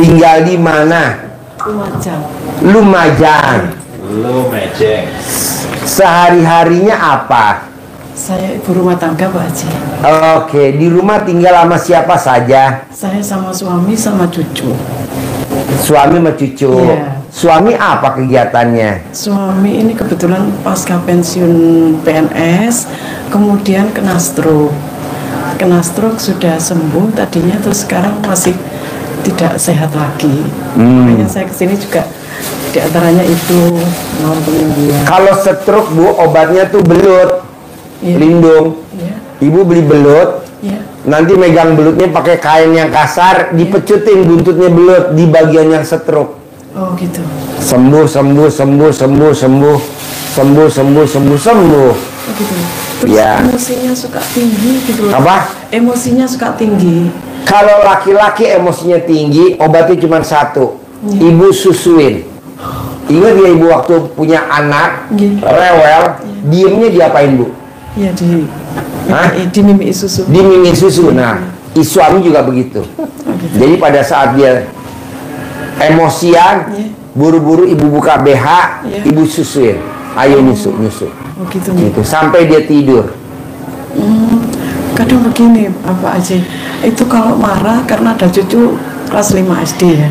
Tinggal di mana? Lumajang. Lumajang. Lumajang. Sehari-harinya apa? Saya ibu rumah tangga, Pak Haji. Oke, di rumah tinggal sama siapa saja? Saya sama suami sama cucu. Suami sama cucu. Iya. Suami apa kegiatannya? Suami ini kebetulan pasca pensiun PNS, kemudian kena stroke. Kena stroke sudah sembuh tadinya, terus sekarang masih tidak sehat lagi. Makanya saya kesini juga diantaranya itu mohon penyembuhan. Kalau stroke Bu, obatnya tuh belut, Iya. lindung. Iya. Ibu beli belut, Iya. nanti megang belutnya pakai kain yang kasar, dipecutin buntutnya belut di bagian yang stroke. Oh gitu. Sembuh, sembuh, sembuh, sembuh, sembuh, sembuh, sembuh, sembuh, sembuh. Oh gitu. Terus Ya. emosinya suka tinggi gitu loh. Apa? Emosinya suka tinggi. Kalau laki-laki emosinya tinggi, obatnya cuma satu. Iya. Ibu susuin. Ingat ya ibu waktu punya anak Iya. rewel, diemnya diapain Bu? Ya Hah? di mimi susu. Diminum susu. Nah, suami juga begitu. Oh, gitu. Jadi pada saat dia emosian, Iya. buru-buru ibu buka BH, Iya. ibu susuin. Ayo nyusu, nyusu. Oh gitu nih. Gitu sampai dia tidur. Kadang begini apa aja. Itu kalau marah karena ada cucu kelas 5 SD ya.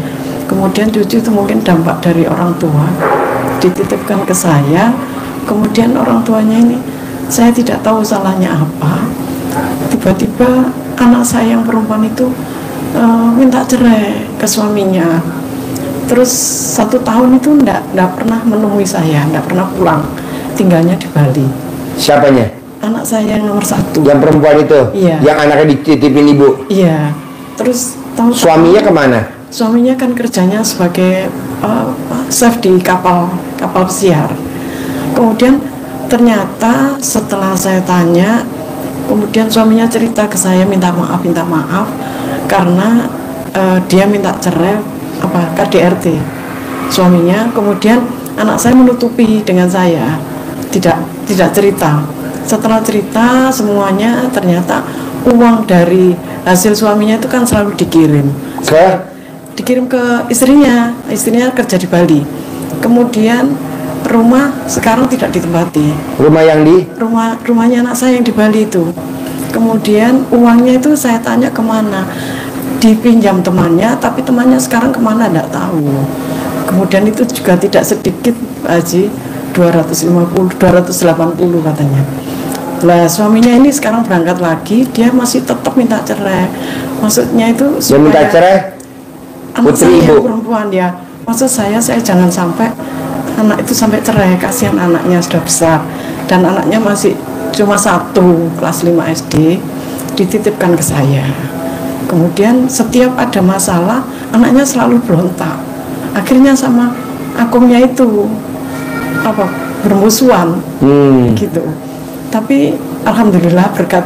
Kemudian cucu itu mungkin dampak dari orang tua dititipkan ke saya. Kemudian orang tuanya ini saya tidak tahu salahnya apa. Tiba-tiba anak saya yang perempuan itu minta cerai ke suaminya. Terus 1 tahun itu enggak pernah menemui saya, enggak pernah pulang, tinggalnya di Bali. Siapanya? Anak saya yang nomor 1. Yang perempuan itu? Iya. Yang anaknya dititipin ibu? Iya. Terus tahu Suaminya kemana? Suaminya kan kerjanya sebagai chef di kapal pesiar. Kemudian ternyata setelah saya tanya, kemudian suaminya cerita ke saya minta maaf karena dia minta cerai KDRT suaminya. Kemudian anak saya menutupi dengan saya, tidak cerita. Setelah cerita semuanya, ternyata uang dari hasil suaminya itu kan selalu dikirim ke istrinya kerja di Bali. Kemudian rumah sekarang tidak ditempati. Rumah yang di? Rumahnya anak saya yang di Bali itu. Kemudian uangnya itu saya tanya kemana, dipinjam temannya, tapi temannya sekarang kemana tidak tahu. Kemudian itu juga tidak sedikit Pak Haji, 280 katanya. Lah suaminya ini sekarang berangkat lagi, dia masih tetap minta cerai. Maksudnya itu Dia minta cerai? anak Putri saya ibu? perempuan ya. Maksud saya jangan sampai anak itu sampai cerai, kasihan anaknya sudah besar dan anaknya masih cuma 1 kelas 5 SD, dititipkan ke saya. Kemudian setiap ada masalah anaknya selalu berontak, akhirnya sama akumnya itu bermusuhan gitu. Tapi alhamdulillah berkat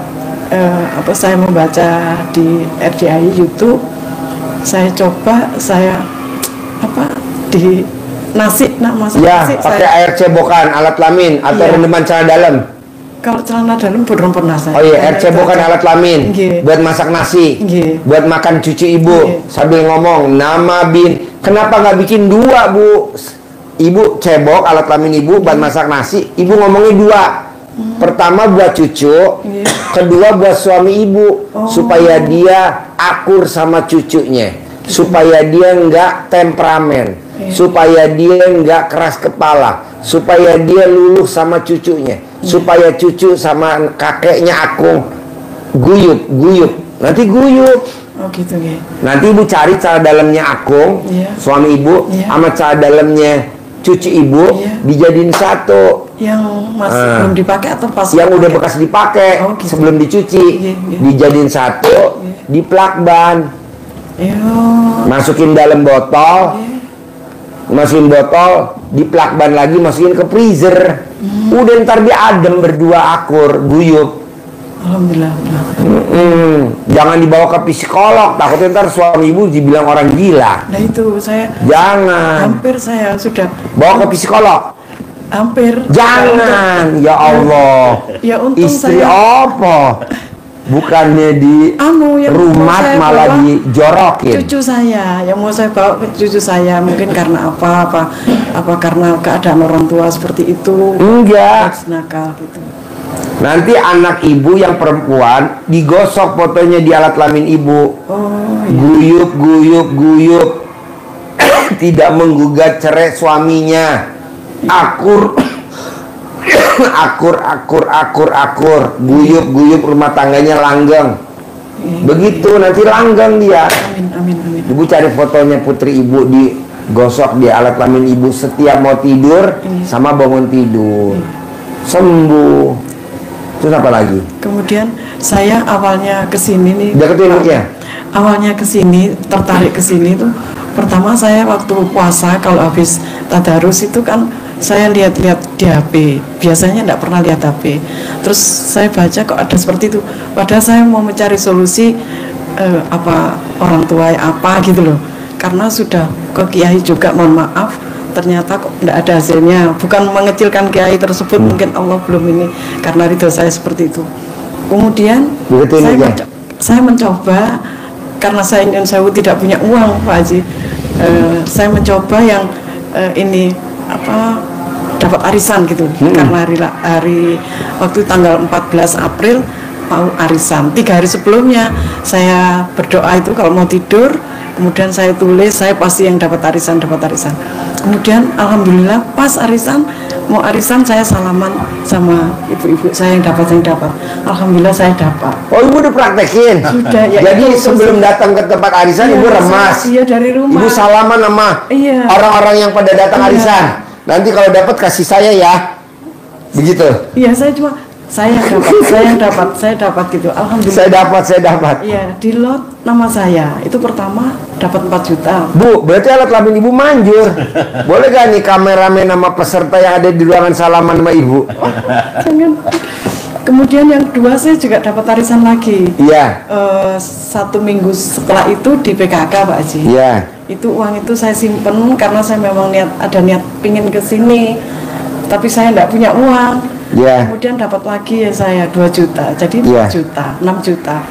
saya membaca di RDI YouTube, saya coba di nasi masak Ya, nasi pakai air cebokan, alat kelamin atau Iya. rendaman celana dalam. Kalau celana dalam belum pernah saya. Oh iya, air cebokan alat kelamin Nggih. buat masak nasi, Nggih. buat makan cucu ibu Nggih. sambil ngomong nama bin. Kenapa nggak bikin 2 Bu? Ibu cebok alat kelamin ibu buat masak nasi, ibu ngomongnya 2. Pertama buat cucu, Nggih. kedua buat suami ibu supaya dia akur sama cucunya, supaya dia nggak temperamen, supaya dia nggak keras kepala, supaya dia luluh sama cucunya, supaya cucu sama kakeknya akung guyup, nanti guyup. Oh gitu ya. Nanti ibu cari cara dalamnya akung, Iya. suami ibu, Iya. sama cara dalamnya cucu ibu, Iya. dijadiin satu. Yang masih belum dipakai atau pas? Yang udah pakai? bekas dipakai Oh, gitu. sebelum dicuci, Iya, iya. dijadiin satu, diplak ban, Iya. masukin dalam botol, Iya. masukin botol, diplak ban lagi, masukin ke freezer. Udah ntar dia adem berdua akur, guyup. Alhamdulillah. Jangan dibawa ke psikolog, takutnya ntar suami ibu dibilang orang gila. Nah itu saya Jangan hampir saya sudah bawa ke psikolog. hampir. Jangan, ya Allah. Ya untung Istri saya apa? Bukannya di yang rumah mau saya malah bawa dijorokin. cucu saya, yang mau saya bawa ke cucu saya, mungkin karena apa karena keadaan orang tua seperti itu. Enggak. Nakal gitu. Nanti anak ibu yang perempuan digosok fotonya di alat kelamin ibu. Iya. Guyup. Tidak menggugat cerai suaminya. Akur. Guyup rumah tangganya langgeng. Begitu nanti langgeng dia. Amin. Ibu cari fotonya putri ibu digosok di alat kelamin ibu setiap mau tidur sama bangun tidur. Sembuh. Terus apa lagi? Kemudian saya awalnya kesini nih. Deketin ya? Awalnya kesini, tertarik kesini tuh. Pertama saya waktu puasa kalau habis tadarus itu kan saya lihat-lihat di HP. Biasanya enggak pernah lihat HP. Terus saya baca kok ada seperti itu. Padahal saya mau mencari solusi orang tua apa gitu loh. Karena sudah ke kiai juga, mohon maaf, ternyata kok tidak ada hasilnya. Bukan mengecilkan kiai tersebut, mungkin Allah belum ini karena ridho saya seperti itu. Kemudian saya mencoba, karena saya ingin saya tidak punya uang Pak Haji, saya mencoba yang ini dapat arisan gitu. Karena hari waktu tanggal 14 April mau arisan. 3 hari sebelumnya saya berdoa itu kalau mau tidur, kemudian saya tulis saya pasti yang dapat arisan. Kemudian alhamdulillah pas mau arisan saya salaman sama ibu-ibu saya yang dapat. Alhamdulillah saya dapat. Oh, ibu udah praktekin? Sudah ya. Jadi sebelum datang ke tempat arisan ibu remas. Iya, dari rumah. Ibu salaman sama orang-orang yang pada datang arisan. Nanti kalau dapat kasih saya ya. Begitu. Iya, saya dapat gitu. Alhamdulillah. Saya dapat. Iya, di lot nama saya. Itu pertama dapat 4 juta. Bu, berarti alat kelamin ibu manjur. Boleh gak nih kameramen sama peserta yang ada di ruangan salaman sama ibu? Jangan. Kemudian yang kedua saya juga dapat arisan lagi. Iya. 1 minggu setelah itu di PKK Pak Haji. Iya. Itu uang itu saya simpen karena saya memang ada niat pingin ke sini. Tapi saya enggak punya uang. Yeah. Kemudian dapat lagi ya saya 2 juta, jadi 6 juta.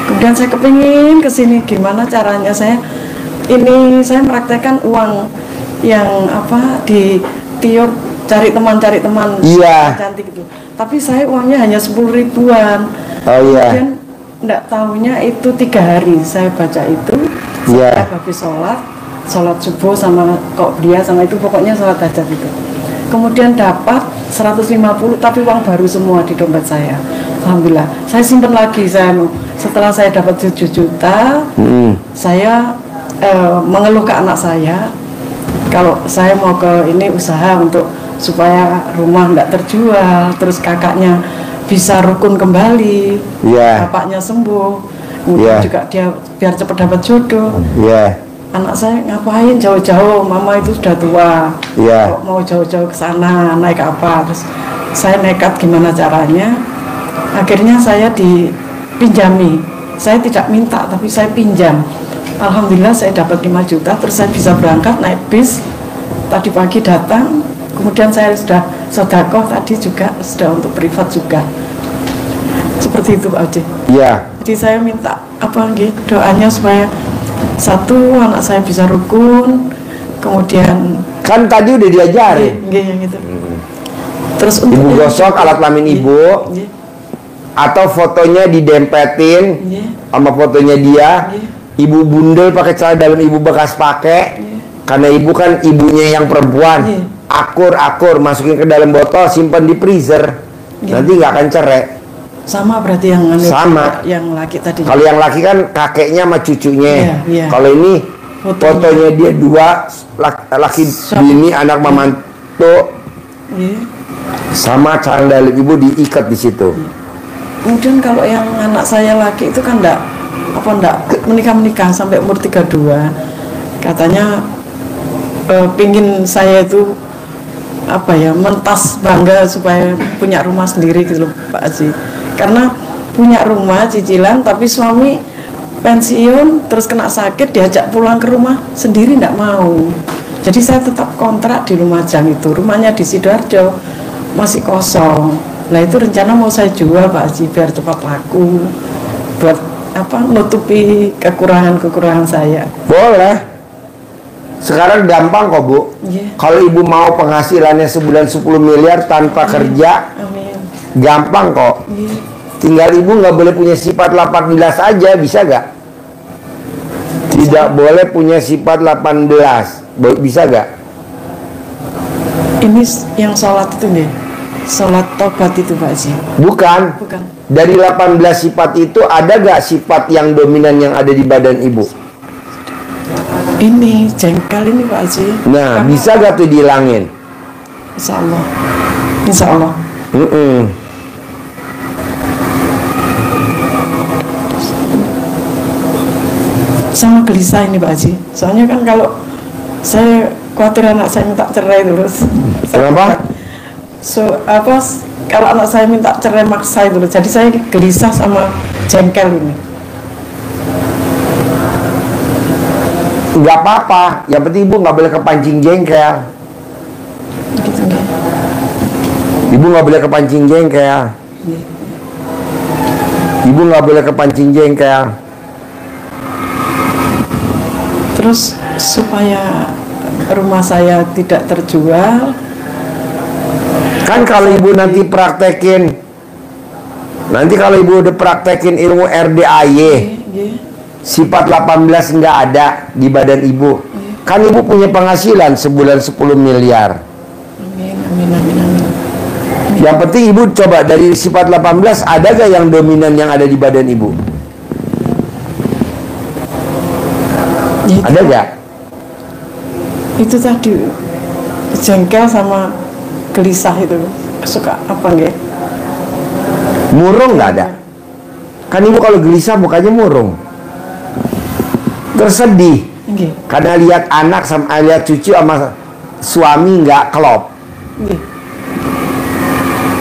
Kemudian saya kepingin kesini, gimana caranya saya mempraktekkan uang yang di tiup cari teman cantik itu. Tapi saya uangnya hanya 10 ribuan. Kemudian enggak tahunya itu 3 hari saya baca itu. Saya habis sholat subuh sama qobliyah sama itu, pokoknya sholat hajat itu. Kemudian dapat 150, tapi uang baru semua di dompet saya. Alhamdulillah. Saya simpan lagi. Setelah saya dapat 7 juta, saya mengeluh ke anak saya, kalau saya mau ke ini usaha supaya rumah nggak terjual, terus kakaknya bisa rukun kembali, bapaknya sembuh, kemudian juga dia biar cepat dapat jodoh. Anak saya ngapain jauh-jauh, mama itu sudah tua, kok mau jauh-jauh ke sana, naik apa? Terus saya nekat gimana caranya, akhirnya saya dipinjami. Saya tidak minta tapi saya pinjam. Alhamdulillah saya dapat 5 juta, terus saya bisa berangkat naik bis. Tadi pagi datang, kemudian saya sudah sedekah tadi juga, sudah untuk privat juga. Seperti itu Pak Haji. Jadi saya minta doanya supaya satu, anak saya bisa rukun, kemudian kan tadi udah diajarin. Gitu. Terus ibu gosok alat kelamin ibu, atau fotonya didempetin sama fotonya dia. Ibu bundel pakai celana dalam ibu bekas pakai, karena ibu kan ibunya yang perempuan. Akur masukin ke dalam botol, simpan di freezer. Nanti nggak akan cerai. Sama berarti yang laki tadi. Kalau yang laki kan kakeknya sama cucunya. Kalau ini fotonya dia 2 laki bini, anak mamantu. Sama celana dalam ibu diikat di situ. Kemudian kalau yang anak saya laki itu kan enggak menikah sampai umur 32. Katanya pingin saya itu mentas bangga supaya punya rumah sendiri gitu loh Pak Haji. Karena punya rumah cicilan, tapi suami pensiun terus kena sakit, diajak pulang ke rumah sendiri enggak mau. Jadi saya tetap kontrak di Lumajang itu. Rumahnya di Sidoarjo masih kosong. Nah itu rencana mau saya jual Pak Haji biar cepat laku. buat apa nutupi kekurangan saya. Boleh. Sekarang gampang kok Bu. Iya. Kalau ibu mau penghasilannya sebulan 10 miliar tanpa kerja, Amin. gampang kok. Iya. Tinggal ibu nggak boleh punya sifat 18 aja, bisa gak? Tidak boleh punya sifat 18, bisa gak? Ini yang sholat itu nih, sholat tobat itu Pak Haji. Bukan. Bukan. Dari 18 sifat itu ada gak sifat yang dominan yang ada di badan ibu? Ini jengkel ini Pak Haji. Nah, bisa gak tuh dihilangin? Insya Allah. Insya Allah. Sama gelisah ini Pak Haji. Soalnya kan kalau saya khawatir anak saya minta cerai terus. Kenapa? Kalau anak saya minta cerai maksa itu loh. Jadi saya gelisah sama jengkel ini. Nggak apa-apa, yang penting ibu nggak boleh kepancing jengkel. Gitu nih. Ibu nggak boleh kepancing jengkel. Ibu nggak boleh kepancing jengkel. Terus supaya rumah saya tidak terjual. Kan kalau ibu nanti praktekin, nanti kalau ibu udah praktekin ilmu RDAY, sifat 18 nggak ada di badan ibu. Kan ibu punya penghasilan sebulan 10 miliar. Amin, amin, amin, amin. Yang penting ibu coba dari sifat 18 ada gak yang dominan yang ada di badan ibu? Ya, Ada gak? itu tadi jengkel sama gelisah itu suka apa nggak? Murung nggak ada. Kan ibu kalau gelisah mukanya murung, tersedih Nggih. karena lihat anak sama lihat cucu sama suami nggak klop. Nggih.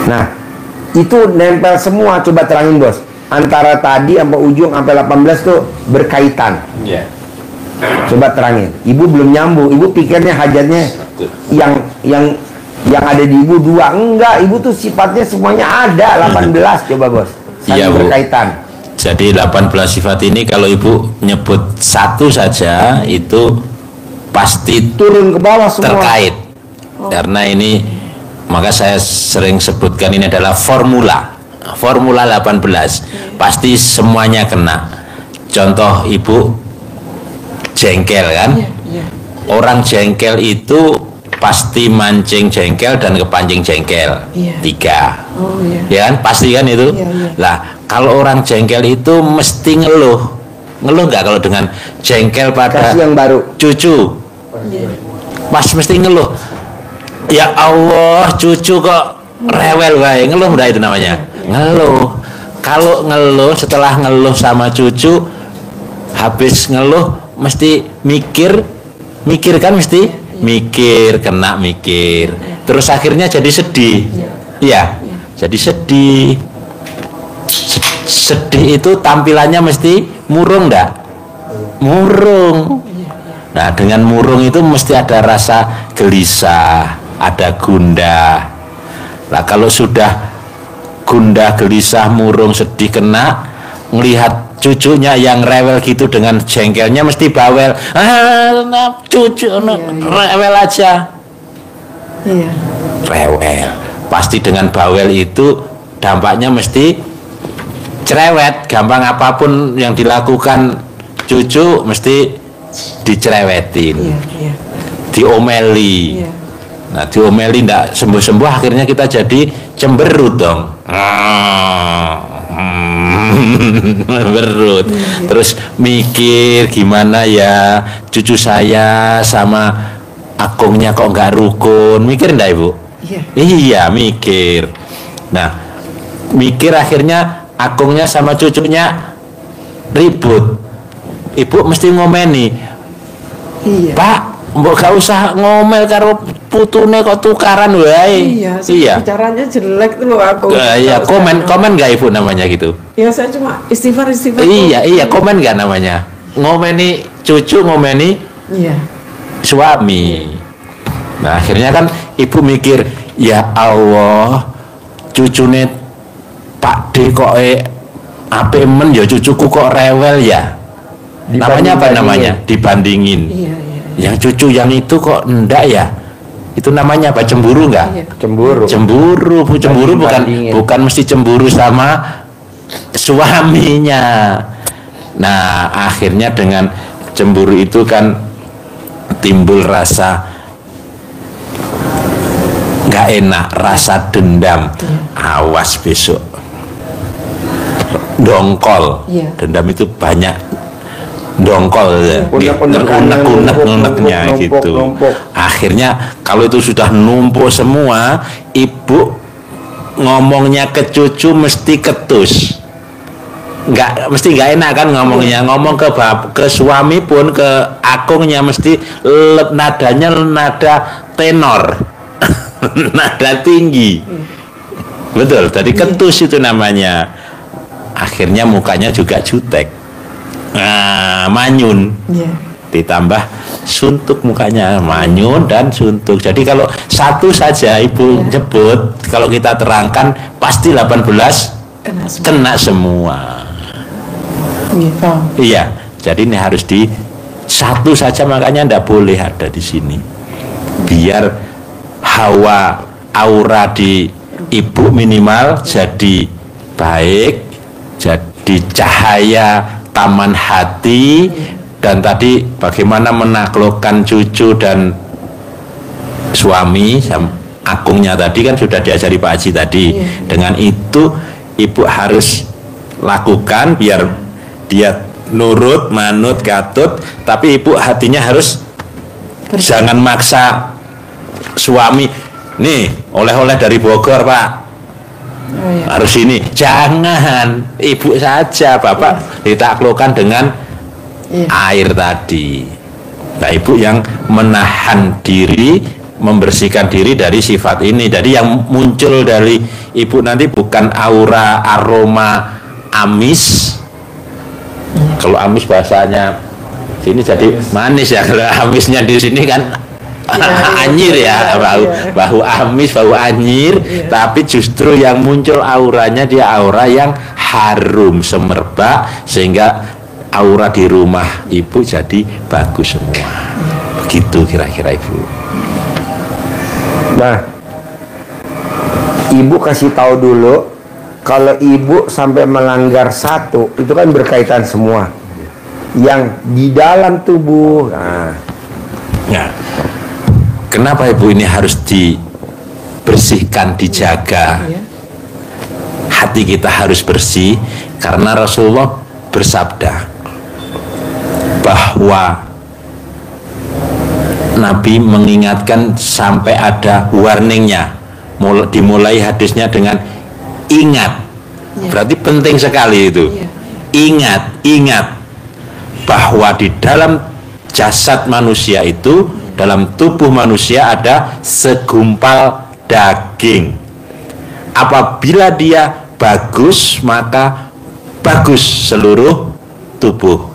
Nah itu nempel semua. Coba terangin bos, antara tadi sampai ujung sampai 18 tuh berkaitan. Iya. Coba terangin. Ibu belum nyambung. Ibu pikirnya hajatnya yang ada di ibu 2. Enggak, ibu tuh sifatnya semuanya ada 18. Coba bos, Iya, Bu. berkaitan. Jadi 18 sifat ini kalau ibu nyebut satu saja itu pasti Turun ke bawah semua. terkait. Karena ini maka saya sering sebutkan ini adalah formula 18. Pasti semuanya kena. Contoh ibu jengkel kan? Iya. Orang jengkel itu pasti mancing jengkel dan kepancing jengkel. Iya. 3. Oh iya. Ya kan? Pasti kan itu. Iya, iya. Lah, kalau orang jengkel itu mesti ngeluh. Ngeluh nggak kalau dengan jengkel pada Kasih yang baru. cucu? Iya. Pas mesti ngeluh. Ya Allah, cucu kok rewel wae. Ngeluh udah itu namanya. Ngeluh. Kalau ngeluh, setelah ngeluh sama cucu, habis ngeluh mesti mikir kan mesti mikir, kena mikir. Terus akhirnya jadi sedih. Iya. Jadi sedih. Sedih itu tampilannya mesti murung ndak? Murung. Nah, dengan murung itu mesti ada rasa gelisah, ada gundah. Nah, kalau sudah gundah, gelisah, murung, sedih, kena, melihat cucunya yang rewel gitu dengan jengkelnya mesti bawel. Cucu rewel aja. Iya. Rewel. Pasti dengan bawel itu dampaknya mesti cerewet. Gampang apapun yang dilakukan cucu mesti dicerewetin. Iya. Diomeli. Iya. Nah, diomeli ndak sembuh-sembuh akhirnya kita jadi cemberut dong. Berut. Terus mikir gimana ya cucu saya sama akungnya kok nggak rukun. Mikir ndak ibu? Iya. Iya mikir. Nah, mikir akhirnya akungnya sama cucunya ribut. Ibu mesti ngomeni. Iya. Pak, mbok gak usah ngomel karo putune kok tukaran wae. Iya. Bicaranya jelek tuh loh aku. Iya, komen gak ibu namanya gitu? Ya saya cuma istighfar. Iya, komen gak namanya? Ngomeni cucu, ngomeni Iya. suami. Nah, akhirnya kan ibu mikir, ya Allah, cucune Pak D kok apik men ya cucuku kok rewel ya. Namanya apa namanya? Dibandingin. Iya. Yang cucu yang itu kok enggak ya? Itu namanya apa? Cemburu enggak? Iya. Cemburu. Cemburu Dibandingin. bukan mesti cemburu sama suaminya. Nah, akhirnya dengan cemburu itu kan timbul rasa nggak enak, rasa dendam. Awas besok dongkol. Iya. Dendam itu banyak dongkol ya, unek-uneknya gitu. numpuk. Akhirnya kalau itu sudah numpuk semua, ibu ngomongnya ke cucu mesti ketus. Mesti nggak enak kan ngomongnya. Ngomong ke suami pun, ke akungnya mesti nadanya nada tenor. Nada tinggi. Betul, tadi ketus itu namanya. Akhirnya mukanya juga jutek. Nah, manyun. Iya. Ditambah suntuk mukanya, manyun dan suntuk. Jadi kalau satu saja ibu nyebut, kalau kita terangkan pasti 18 kena semua. Gitu. Iya, jadi ini harus di satu saja, makanya ndak boleh ada di sini. Biar hawa aura di ibu minimal jadi baik, jadi cahaya taman hati. Dan tadi bagaimana menaklukkan cucu dan suami, akungnya tadi kan sudah diajari Pak Haji tadi. Dengan itu ibu harus lakukan biar dia nurut, manut, katut. Tapi ibu hatinya harus jangan maksa suami. Nih oleh-oleh dari Bogor Pak, harus ini. Jangan, ibu saja, bapak ditaklukkan dengan air tadi. Nah, ibu yang menahan diri, membersihkan diri dari sifat ini. Jadi yang muncul dari ibu nanti bukan aura aroma amis. Kalau amis bahasanya sini jadi manis ya. Kalau amisnya di sini kan anyir ya, bau amis, bau anyir. Tapi justru yang muncul auranya dia aura yang harum, semerbak, sehingga aura di rumah ibu jadi bagus semua. Begitu kira-kira ibu. Nah, ibu kasih tahu dulu, kalau ibu sampai melanggar satu, itu kan berkaitan semua yang di dalam tubuh. Nah, kenapa ibu ini harus dibersihkan, dijaga? Hati kita harus bersih karena Rasulullah bersabda bahwa Nabi mengingatkan sampai ada warningnya. Dimulai hadisnya dengan ingat. Berarti penting sekali itu. Ingat bahwa di dalam jasad manusia itu, dalam tubuh manusia ada segumpal daging. Apabila dia bagus, maka bagus seluruh tubuh.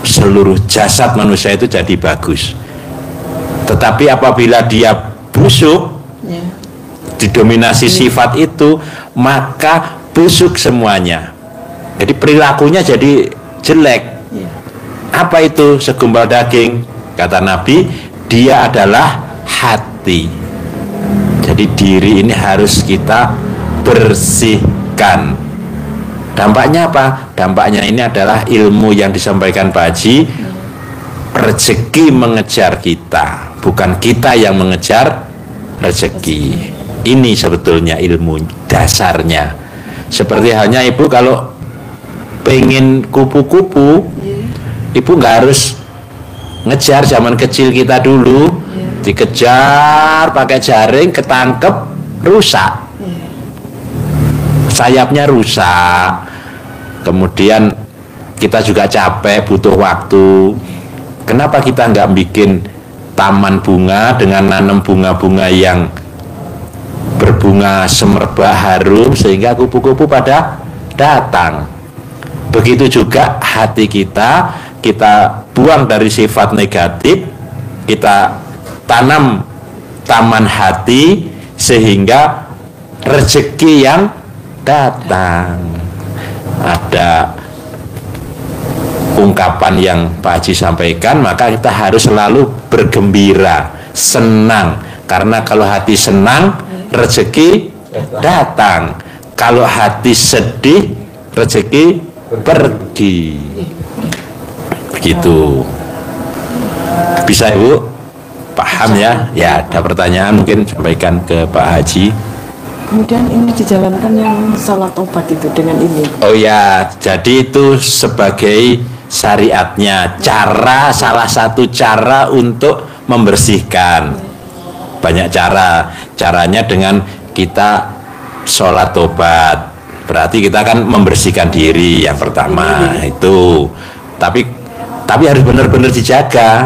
Seluruh jasad manusia itu jadi bagus. Tetapi apabila dia busuk, didominasi sifat itu, maka busuk semuanya. Jadi perilakunya jadi jelek. Apa itu segumpal daging? Kata Nabi, dia adalah hati. Jadi diri ini harus kita bersihkan. Dampaknya apa? Dampaknya ini adalah ilmu yang disampaikan Pak Haji. Rezeki mengejar kita, bukan kita yang mengejar rezeki. Ini sebetulnya ilmu dasarnya. Seperti halnya ibu kalau pengen kupu-kupu, ibu nggak harus ngejar. Zaman kecil kita dulu dikejar pakai jaring, ketangkep, rusak. Sayapnya rusak. Kemudian kita juga capek, butuh waktu. Kenapa kita nggak bikin taman bunga dengan nanam bunga-bunga yang berbunga semerbak harum sehingga kupu-kupu pada datang? Begitu juga hati kita buang dari sifat negatif, kita tanam taman hati sehingga rezeki yang datang. ada ungkapan yang Pak Haji sampaikan, maka kita harus selalu bergembira, senang. Karena kalau hati senang, rezeki datang. Kalau hati sedih, rezeki pergi. Begitu. Bisa Ibu? Paham ya? Ya, ada pertanyaan mungkin sampaikan ke Pak Haji. Kemudian ini dijalankan yang salat obat itu dengan ini. Oh ya, jadi itu sebagai syariatnya, cara, salah satu cara untuk membersihkan. Banyak cara. Caranya dengan kita sholat tobat, berarti kita kan membersihkan diri yang pertama itu. Tapi harus benar-benar dijaga.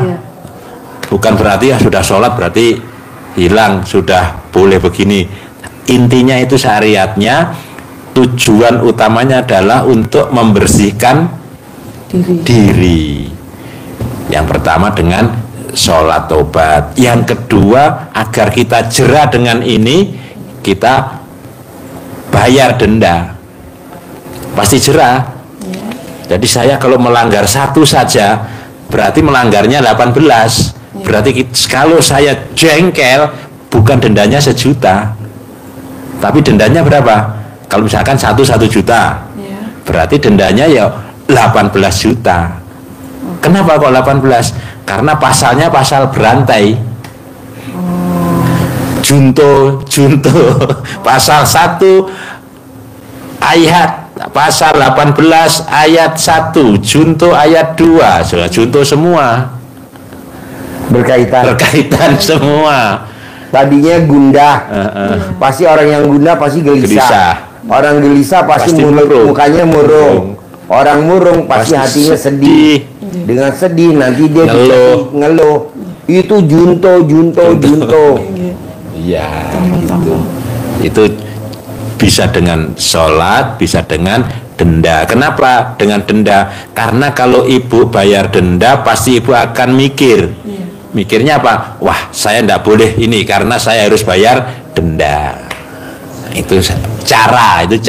Bukan berarti ya sudah sholat berarti hilang, sudah boleh begini. Intinya itu syariatnya, tujuan utamanya adalah untuk membersihkan diri. Yang pertama dengan sholat tobat. Yang kedua, agar kita jera dengan ini, kita bayar denda. Pasti jera. Jadi saya kalau melanggar satu saja, berarti melanggarnya 18. Berarti kalau saya jengkel, bukan dendanya 1 juta, tapi dendanya berapa? Kalau misalkan 1 juta, berarti dendanya ya 18 juta. Kenapa kok 18? Karena pasalnya pasal berantai. Junto pasal 1 ayat, pasal 18 ayat 1, junto ayat 2, sudah junto semua. Berkaitan semua. Tadinya gundah, pasti orang yang gundah pasti gelisah. Orang gelisah pasti mukanya murung. Orang murung pasti hatinya sedih. Dengan sedih nanti dia ngeluh. Itu junto. Iya. Itu bisa dengan sholat, bisa dengan denda. Kenapa dengan denda? Karena kalau ibu bayar denda, pasti ibu akan mikirnya apa? Wah, saya tidak boleh ini karena saya harus bayar denda. Itu cara untuk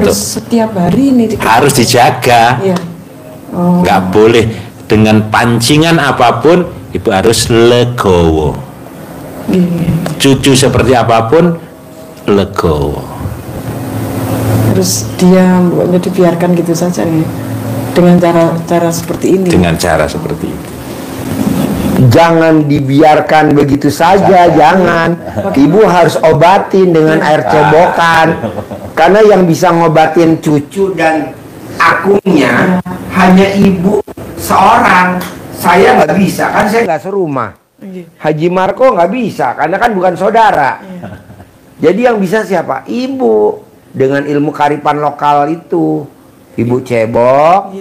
harus setiap hari ini harus dijaga. Nggak boleh dengan pancingan apapun, ibu harus legowo. Cucu seperti apapun legowo. Harus diam, bukannya dibiarkan gitu saja nih. Dengan cara seperti ini. Dengan cara seperti itu. Jangan dibiarkan begitu saja, jangan. Ibu harus obatin dengan air cebokan. Karena yang bisa ngobatin cucu dan akunya hanya ibu seorang. Saya nggak bisa, kan saya nggak serumah. Haji Marco nggak bisa, karena kan bukan saudara. Jadi yang bisa siapa? Ibu. Dengan ilmu karipan lokal itu. Ibu cebok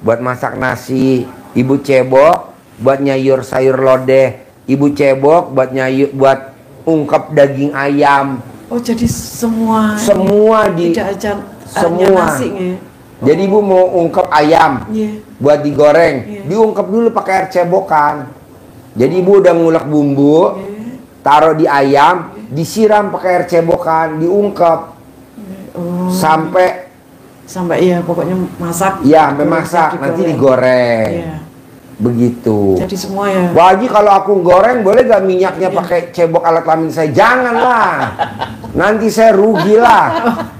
buat masak nasi. Ibu cebok buat nyayur sayur lodeh, ibu cebok buat ungkep daging ayam. Oh, jadi semua tidak aja semua. Nasi, ya? Jadi ibu mau ungkep ayam buat digoreng, diungkep dulu pakai air cebokan. Jadi ibu udah ngulek bumbu, taruh di ayam, disiram pakai air cebokan, diungkep sampai ya pokoknya masak. Ya, sampai masak, nanti digoreng. Begitu. Jadi semua ya. Wah, Haji, kalau aku goreng boleh gak minyaknya pakai cebok alat kelamin saya? Janganlah. Nanti saya rugi lah.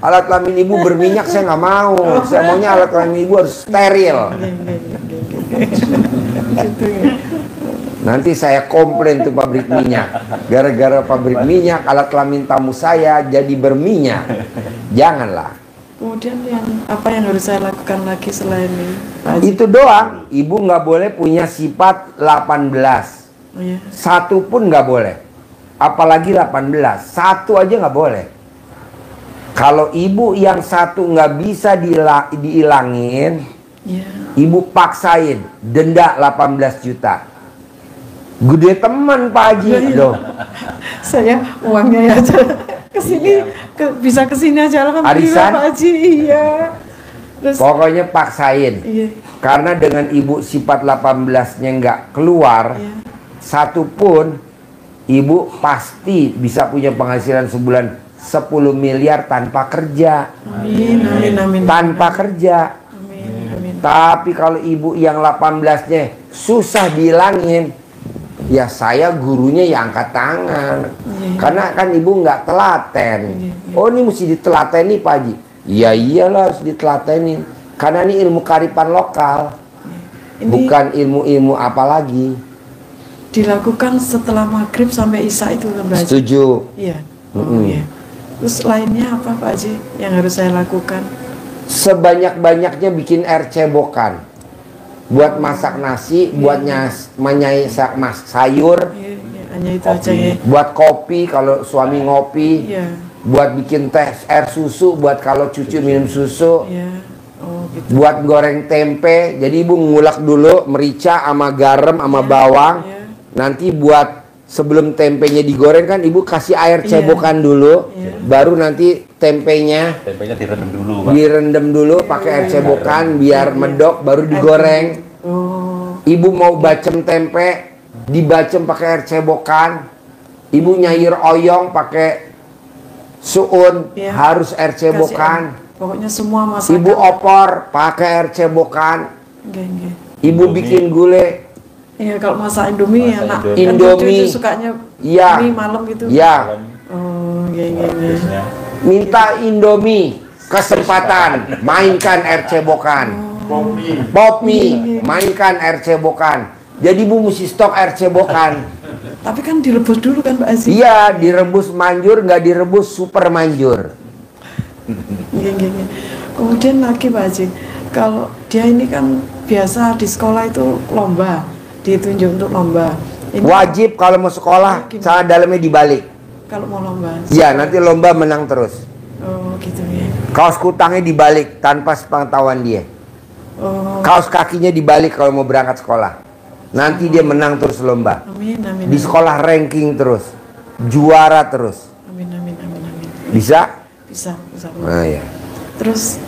Alat kelamin ibu berminyak saya nggak mau. Saya maunya alat kelamin ibu harus steril. Nanti saya komplain tuh pabrik minyak. Gara-gara pabrik minyak alat kelamin tamu saya jadi berminyak. Janganlah. Kemudian apa yang harus saya lakukan lagi selain ini? Itu doang. Ibu nggak boleh punya sifat 18. Satu pun nggak boleh. Apalagi 18. Satu aja nggak boleh. Kalau ibu yang satu nggak bisa diilangin, ibu paksain denda 18 juta. Gede teman Pak Haji loh. Saya uangnya aja kesini bisa kesini aja alhamdulillah Pak Haji. Iya. Terus, pokoknya paksain. Karena dengan ibu sifat 18-nya nggak keluar, satu pun ibu pasti bisa punya penghasilan sebulan 10 miliar tanpa kerja. Amin, amin, amin. Tanpa kerja. Amin, amin. Tapi kalau ibu yang 18-nya susah dihilangin, ya saya gurunya yang angkat tangan. Karena kan ibu nggak telaten. Oh, ini mesti ditelateni Pak Haji. Ya iyalah harus ditelatenin. Karena ini ilmu kearifan lokal. Ini Bukan ilmu-ilmu apa lagi. dilakukan setelah maghrib sampai isya itu kan Pak Haji? Setuju. Iya. Oh, iya. Terus lainnya apa Pak Haji yang harus saya lakukan? Sebanyak-banyaknya bikin air cebokan. Buat masak nasi, buat menyai sayur, Iya, iya, hanya itu aja ya. buat kopi kalau suami ngopi, Iya, buat bikin teh air susu, buat kalau cucu minum susu, iya. Oh, gitu. buat goreng tempe. Jadi ibu ngulek dulu merica sama garam sama bawang. Iya. Nanti buat sebelum tempenya digoreng kan ibu kasih air Iya. cebokan dulu, Iya. baru nanti tempenya Tempenya direndam dulu, Pak. direndam dulu pakai air cebokan biar medok, baru digoreng. Oh, Ibu mau bacem tempe, dibacem pakai air cebokan. Ibu nyair oyong pakai suun, Iya. harus air cebokan. pokoknya semua masakan. Ibu opor pakai air cebokan. Nggih, nggih. Ibu Indomie. bikin gulai. Iya, kalau masak Indomie Masak enak. Indomie. Kan Indomie. cucu sukanya Iya. mie malam gitu. Ya, Oh, nggih, nggih, nggih. Biasanya minta Indomie, kesempatan, mainkan air cebokan. Pop mie, mainkan air cebokan. Jadi ibu mesti stok air cebokan. Tapi kan direbus dulu kan Pak Haji? Iya, direbus manjur, nggak direbus super manjur. Nggih, nggih, nggih. Kemudian lagi Pak Haji, kalau dia ini kan biasa di sekolah itu lomba, ditunjuk untuk lomba. Ini Wajib kalau mau sekolah, celana dalamnya dibalik. kalau mau lomba. Ya, nanti lomba menang terus. Oh, gitu ya. Kaos kutangnya dibalik tanpa sepengetahuan dia. Oh, Kaos kakinya dibalik kalau mau berangkat sekolah. Nanti dia menang terus lomba. amin, amin. Di amin. sekolah ranking terus. Juara terus. Amin, amin, amin, amin. Bisa? Bisa, bisa. Nah, ya. Terus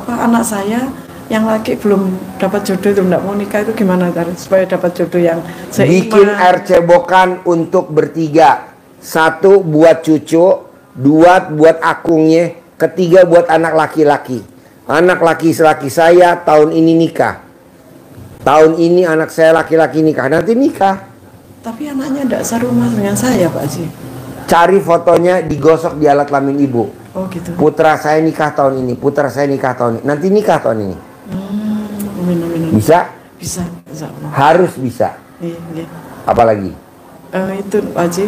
anak saya yang laki belum dapat jodoh itu enggak mau nikah itu gimana supaya dapat jodoh yang seiman? Bikin air cebokan untuk bertiga. 1 buat cucu, 2 buat akungnya, 3 buat anak laki-laki. Anak laki-laki saya tahun ini nikah. Tahun ini anak saya laki-laki nikah. Nanti nikah. Tapi anaknya enggak serumah dengan saya Pak Haji. Cari fotonya, digosok di alat kelamin ibu. Oh gitu. Putra saya nikah tahun ini, putra saya nikah tahun ini. Nanti nikah tahun ini. Amin, amin, amin. Bisa? Bisa, bisa. Harus bisa. Iya, iya. Apalagi? Itu Pak Haji,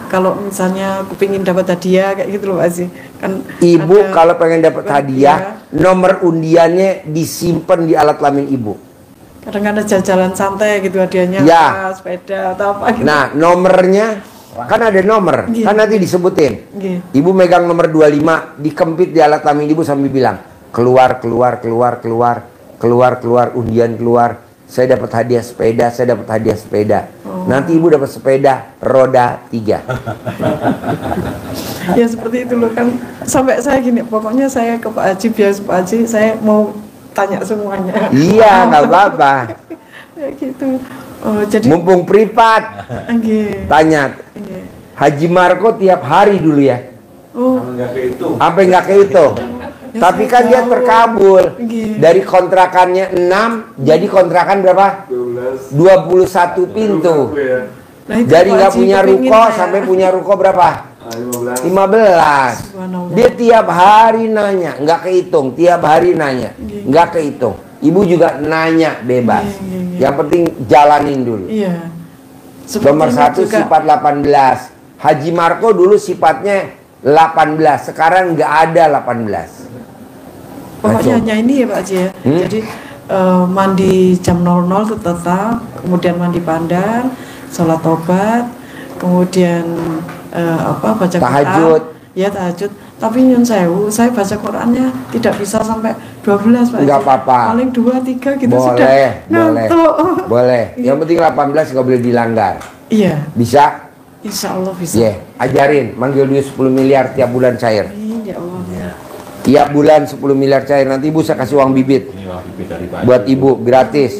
kalau misalnya aku pengen dapat hadiah kayak gitu loh Pak Haji, kan Ibu ada kalau pengen dapat hadiah, nomor undiannya disimpan di alat kelamin ibu. kadang-kadang jalan santai gitu hadiahnya Ya. apa, sepeda atau apa gitu. Nah, nomornya kan ada nomor, Iya. kan nanti disebutin. Nggih. Ibu megang nomor 25, dikempit di alat kelamin ibu sambil bilang, keluar, keluar, keluar, keluar, keluar, keluar, undian keluar. Saya dapat hadiah sepeda, saya dapat hadiah sepeda. Nanti ibu dapat sepeda roda 3. Ya seperti itu loh kan, sampai saya gini, pokoknya saya ke Pak Haji, biar Pak Haji saya mau tanya semuanya. Iya, nggak apa-apa. Ya gitu. Oh, jadi Mumpung privat, nggih. tanya. Nggih. Haji Marco tiap hari dulu ya, Oh, sampai nggak kehitung. Ya, Tapi saya kan dia tahu. terkabul. Nggih. Dari kontrakannya 6, jadi kontrakan berapa? 21 pintu. nah itu Dari Pak nggak Haji punya kepingin ruko saya. sampai punya ruko berapa? 15. Subhanallah. Dia tiap hari nanya, nggak kehitung. Tiap hari nanya, nggak kehitung. Ibu juga nanya bebas. Yang penting jalanin dulu. Iya. Nomor Seperti 1 juga. sifat 18. Haji Marco dulu sifatnya 18. Sekarang nggak ada 18. Pokoknya Ngaco. hanya ini ya Pak Haji ya. Jadi mandi jam 00 itu tetap, kemudian mandi pandan, sholat tobat, kemudian baca Tahajud. Quran. Ya tahajud. Tapi nyun sewu, saya baca Qurannya tidak bisa sampai 12 Pak Haji. Nggak apa-apa. Paling 2-3 gitu sudah. Boleh, boleh. ngantuk. Boleh. Yang penting 18 nggak boleh dilanggar. Iya, Bisa? insya Allah bisa. Ya, ajarin. Manggil duit 10 miliar tiap bulan cair. Amin, ya Allah. Tiap bulan 10 miliar cair. Nanti ibu saya kasih uang bibit ini wah bibit dari Pak buat Haji. ibu gratis.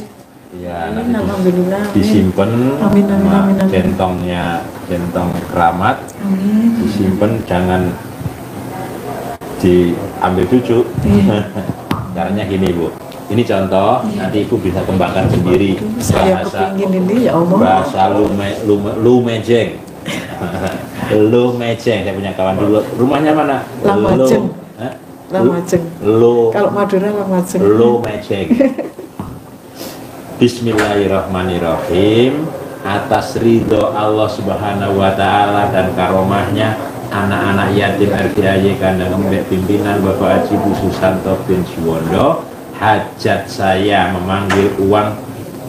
Ya, Amin, nanti alhamdulillah. Amin. disimpan Amin, amin, sama amin, amin. centong keramat, Amin. disimpan, jangan diambil cucu. Iya. Caranya gini Bu, ini contoh, nanti Ibu bisa kembangkan sendiri Saya bahasa kepingin ini ya Allah. bahasa lu mejeng. Lu mejeng, saya punya kawan dulu, rumahnya mana? Lamajeng. Hah? Lamajeng. Lu Kalau Madura Lamajeng. lu mejeng. Bismillahirrahmanirrahim. Atas ridho Allah Subhanahu wa Ta'ala dan karomahnya, anak-anak yatim RDAY Kandang Embek pimpinan Bapak Haji Bu Susanto bin Suwondo, hajat saya memanggil uang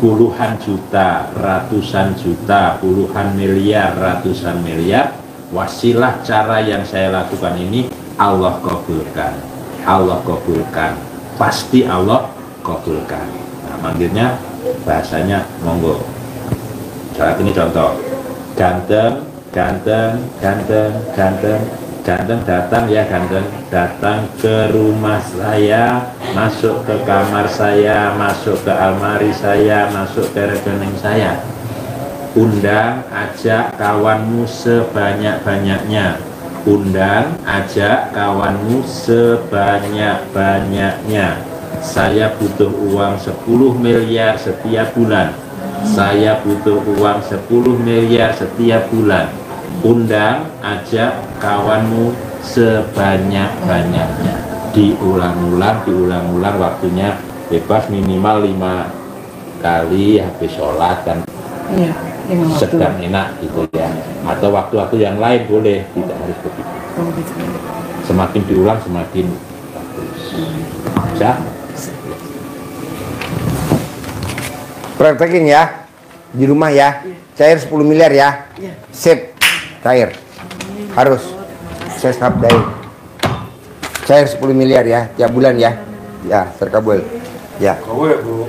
puluhan juta, ratusan juta, puluhan miliar, ratusan miliar. Wasilah cara yang saya lakukan ini Allah kabulkan, Allah kabulkan, pasti Allah kabulkan. Nah, manggilnya bahasanya monggo. Saat ini contoh, ganteng, ganteng, ganteng, ganteng, ganteng datang ya, ganteng datang ke rumah saya, masuk ke kamar saya, masuk ke almari saya, masuk ke rekening saya. Undang, ajak kawanmu sebanyak-banyaknya. Undang, ajak kawanmu sebanyak-banyaknya. Saya butuh uang 10 miliar setiap bulan. Saya butuh uang 10 miliar setiap bulan. Undang, ajak kawanmu sebanyak-banyaknya. Diulang-ulang, diulang-ulang, waktunya bebas minimal 5 kali habis sholat kan. Iya, lima waktu. Sedang enak gitu ya. Atau waktu-waktu yang lain boleh, tidak harus begitu. Oh, gitu. Semakin diulang semakin bagus. Bisa? Praktekin ya di rumah ya. Cair 10 miliar ya. Iya. Sip. Cair. Harus. Saya sabdain. Cair 10 miliar ya tiap bulan ya. Ya, terkabul. Ya. Kabul ya Bu.